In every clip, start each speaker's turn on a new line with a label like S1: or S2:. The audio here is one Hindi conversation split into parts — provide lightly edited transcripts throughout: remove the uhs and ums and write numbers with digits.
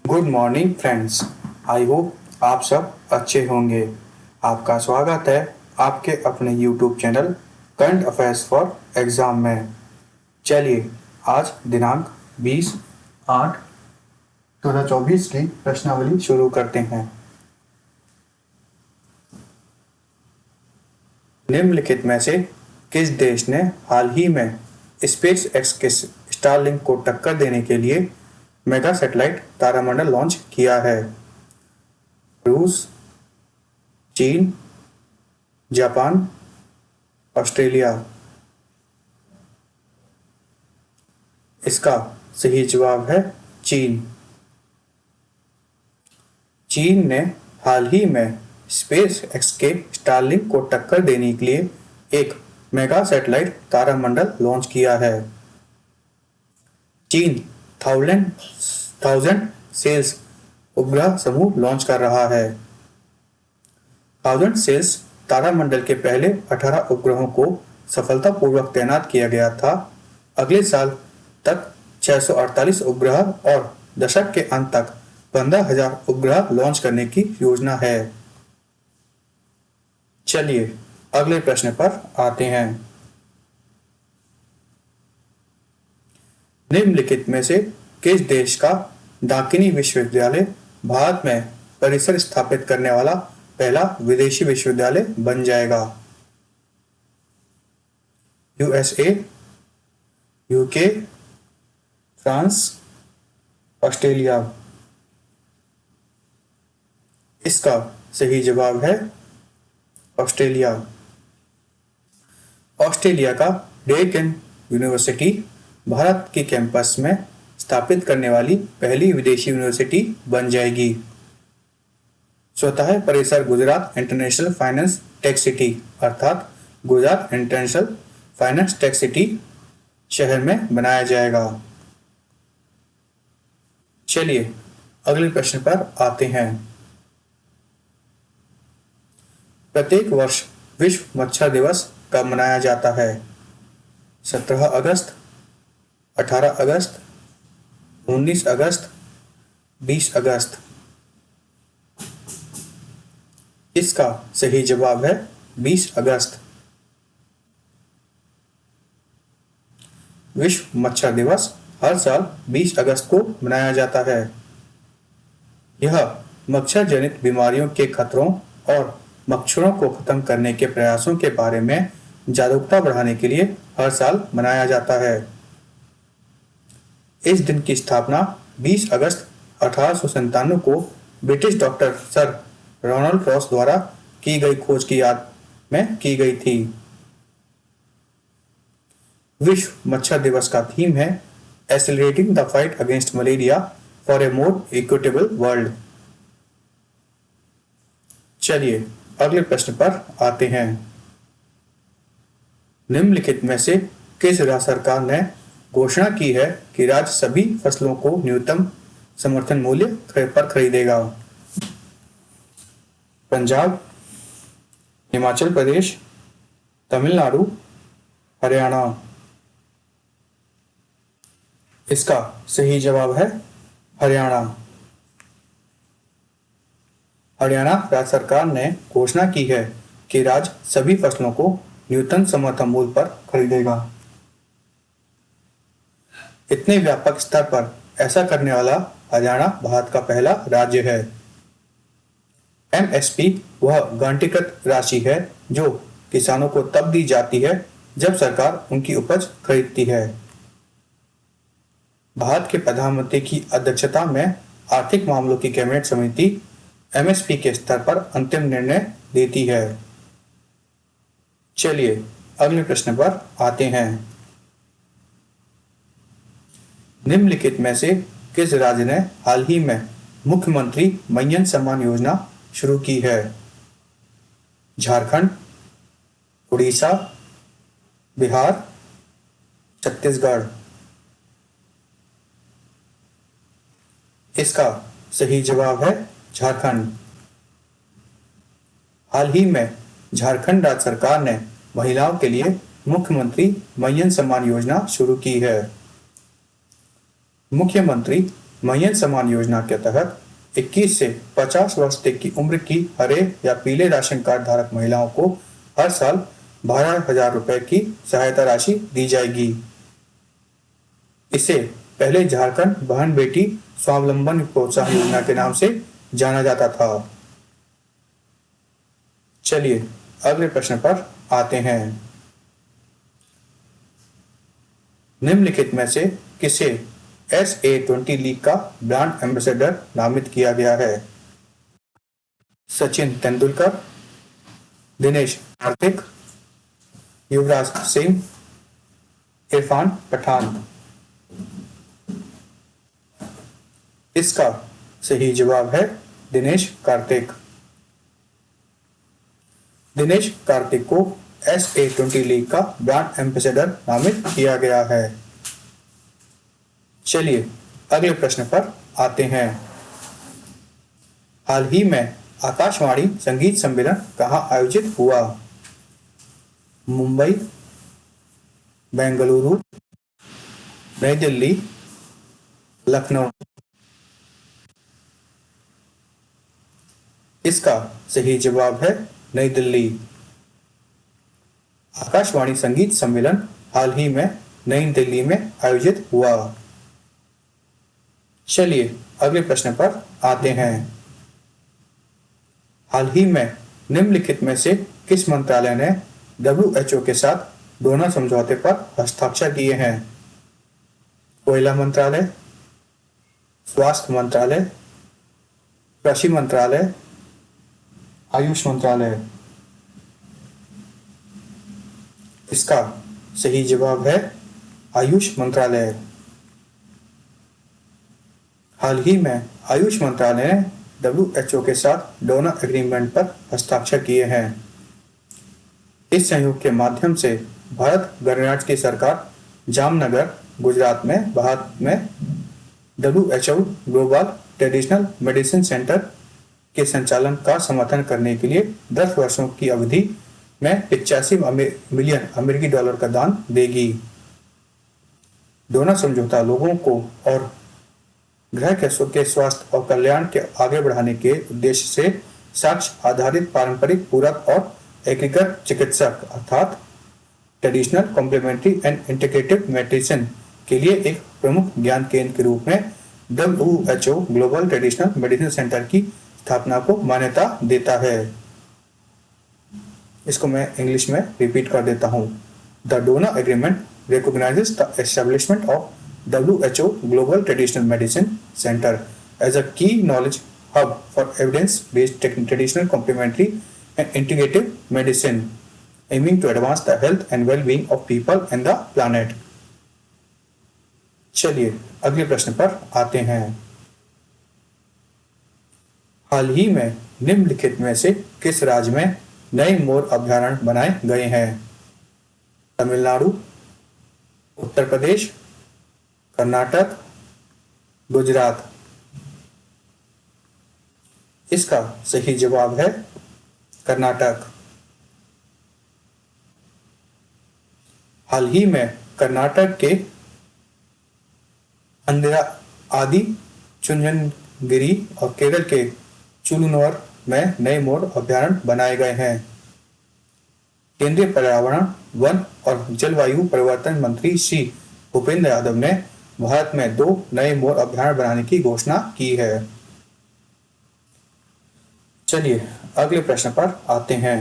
S1: Good morning friends. I hope आप सब अच्छे होंगे। आपका स्वागत है आपके अपने YouTube channel current affairs for exam में। चलिए आज दिनांक 20/8/2024 की प्रश्नावली शुरू करते हैं। निम्नलिखित में से किस देश ने हाल ही में स्पेस एक्स के स्टारलिंक को टक्कर देने के लिए मेगा सैटेलाइट तारामंडल लॉन्च किया है? रूस, चीन, जापान, ऑस्ट्रेलिया। इसका सही जवाब है चीन। चीन ने हाल ही में स्पेस एक्स के स्टारलिंक को टक्कर देने के लिए एक मेगा सैटेलाइट तारामंडल लॉन्च किया है। चीन थाउजेंड सेल्स उपग्रह समूह लॉन्च कर रहा है। थाउजेंड सेल्स तारामंडल के पहले 18 उपग्रहों को सफलतापूर्वक तैनात किया गया था। अगले साल तक 648 उपग्रह और दशक के अंत तक 15,000 उपग्रह लॉन्च करने की योजना है। चलिए अगले प्रश्न पर आते हैं। निम्नलिखित में से किस देश का डाकिनी विश्वविद्यालय भारत में परिसर स्थापित करने वाला पहला विदेशी विश्वविद्यालय बन जाएगा? USA, UK, France, Australia. इसका सही जवाब है ऑस्ट्रेलिया। ऑस्ट्रेलिया का डेकन यूनिवर्सिटी भारत के कैंपस में स्थापित करने वाली पहली विदेशी यूनिवर्सिटी बन जाएगी। स्वतः परिसर Gujarat international finance tech city अर्थात Gujarat international finance tech city शहर में बनाया जाएगा। चलिए अगले प्रश्न पर आते हैं। प्रत्येक वर्ष विश्व मच्छर दिवस कब मनाया जाता है? 17 अगस्त, 18 अगस्त, 19 अगस्त, 20 अगस्त। इसका सही जवाब है 20 अगस्त। विश्व मच्छर दिवस हर साल 20 अगस्त को मनाया जाता है। यह मच्छर जनित बीमारियों के खतरों और मच्छरों को खत्म करने के प्रयासों के बारे में जागरूकता बढ़ाने के लिए हर साल मनाया जाता है। इस दिन की स्थापना 20 अगस्त 1897 को British doctor sir Ronald Ross द्वारा की गई खोज की याद में की गई थी। विश्व मच्छर दिवस का थीम है accelerating the fight against malaria for a more equitable world. चलिए अगले प्रश्न पर आते हैं। निम्नलिखित में से किस राज्य सरकार ने घोषणा की है कि राज्य सभी फसलों को न्यूनतम समर्थन मूल्य पर खरीदेगा? पंजाब, हिमाचल प्रदेश, तमिलनाडु, हरियाणा। इसका सही जवाब है हरियाणा। हरियाणा राज्य सरकार ने घोषणा की है कि राज्य सभी फसलों को न्यूनतम समर्थन मूल्य पर खरीदेगा। इतने व्यापक स्तर पर ऐसा करने वाला हरियाणा भारत का पहला राज्य है। एमएसपी वह गारंटीकृत राशि है जो किसानों को तब दी जाती है जब सरकार उनकी उपज खरीदती है। भारत के प्रधानमंत्री की अध्यक्षता में आर्थिक मामलों की कैबिनेट समिति एमएसपी के स्तर पर अंतिम निर्णय देती है। चलिए अगले प्रश्न पर आते हैं। निम्नलिखित में से किस राज्य ने हाल ही में मुख्यमंत्री मय्यन सम्मान योजना शुरू की है? झारखंड, उड़ीसा, बिहार, छत्तीसगढ़। इसका सही जवाब है झारखंड। हाल ही में झारखंड राज्य सरकार ने महिलाओं के लिए मुख्यमंत्री मय्यन सम्मान योजना शुरू की है। मुख्यमंत्री महियन समान योजना के तहत 21 से 50 वर्ष तक की उम्र की हरे या पीले राशन कार्ड धारक महिलाओं को हर साल 12,000 रुपए की सहायता राशि दी जाएगी। इसे पहले झारखंड बहन बेटी स्वावलंबन प्रोत्साहन योजना के नाम से जाना जाता था। चलिए अगले प्रश्न पर आते हैं। निम्नलिखित में से किसे SA20 लीग का ब्रांड एम्बेसडर नामित किया गया है? सचिन तेंदुलकर, दिनेश कार्तिक, युवराज सिंह, इरफान पठान। इसका सही जवाब है दिनेश कार्तिक। दिनेश कार्तिक को SA20 लीग का ब्रांड एम्बेसडर नामित किया गया है। चलिए अगले प्रश्न पर आते हैं। हाल ही में आकाशवाणी संगीत सम्मेलन कहाँ आयोजित हुआ? मुंबई, बेंगलुरु, नई दिल्ली, लखनऊ। इसका सही जवाब है नई दिल्ली। आकाशवाणी संगीत सम्मेलन हाल ही में नई दिल्ली में आयोजित हुआ। चलिए अगले प्रश्न पर आते हैं। हाल ही में निम्नलिखित में से किस मंत्रालय ने WHO के साथ डोना समझौते पर हस्ताक्षर किए हैं? कोयला मंत्रालय, स्वास्थ्य मंत्रालय, कृषि मंत्रालय, आयुष मंत्रालय। इसका सही जवाब है आयुष मंत्रालय। हाल ही में आयुष मंत्रालय ने WHO के साथ डोना एग्रीमेंट पर हस्ताक्षर किए हैं। इस सहयोग के माध्यम से भारत गणराज्य की सरकार जामनगर, गुजरात में भारत में WHO global traditional medicine centre के संचालन का समर्थन करने के लिए 10 वर्षों की अवधि में 85 मिलियन अमेरिकी डॉलर का दान देगी। डोना समझौता लोगों को और ग्रह के स्वास्थ्य और कल्याण के आगे बढ़ाने के उद्देश्य से साक्ष्य आधारित पारंपरिक पूरक और एकीकृत चिकित्सक अर्थात traditional complementary and integrative medicine के लिए एक प्रमुख ज्ञान केंद्र के रूप में WHO global traditional medicine centre की स्थापना को मान्यता देता है। इसको मैं इंग्लिश में रिपीट कर देता हूँ। The Donna agreement recognizes the establishment of WHO Global Traditional Medicine Center as a key knowledge hub for evidence-based traditional complementary and integrative medicine, aiming to advance the health and well-being of people and the planet. चलिए अगले प्रश्न पर आते हैं। हाल ही में निम्नलिखित में से किस राज्य में नए मोर अभयारण्य बनाए गए हैं? तमिलनाडु, उत्तर प्रदेश, कर्नाटक, गुजरात। इसका सही जवाब है कर्नाटक। हाल ही में कर्नाटक के अंदिरा आदि चुंचनगिरी और केरल के चुलुनवर में नए मोर अभयारण्य बनाए गए हैं। केंद्रीय पर्यावरण, वन और जलवायु परिवर्तन मंत्री श्री भूपेंद्र यादव ने भारत में 2 नए मोर अभयारण्य बनाने की घोषणा की है। चलिए अगले प्रश्न पर आते हैं।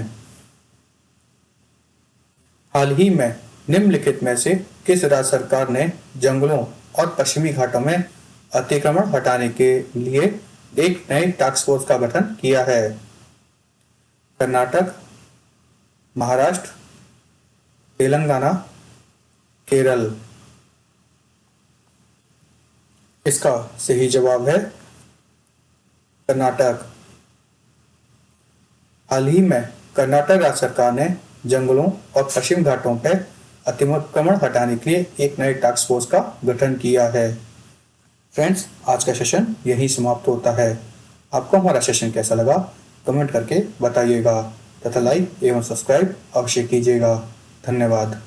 S1: हाल ही में निम्नलिखित में से किस राज्य सरकार ने जंगलों और पश्चिमी घाटों में अतिक्रमण हटाने के लिए एक नई टास्क फोर्स का गठन किया है? कर्नाटक, महाराष्ट्र, तेलंगाना, केरल। इसका सही जवाब है कर्नाटक। हाल ही में कर्नाटक राज्य सरकार ने जंगलों और पश्चिम घाटों पर अतिक्रमण हटाने के लिए एक नए टास्क फोर्स का गठन किया है। फ्रेंड्स, आज का सेशन यहीं समाप्त होता है। आपको हमारा सेशन कैसा लगा कमेंट करके बताइएगा तथा लाइक एवं सब्सक्राइब अवश्य कीजिएगा। धन्यवाद।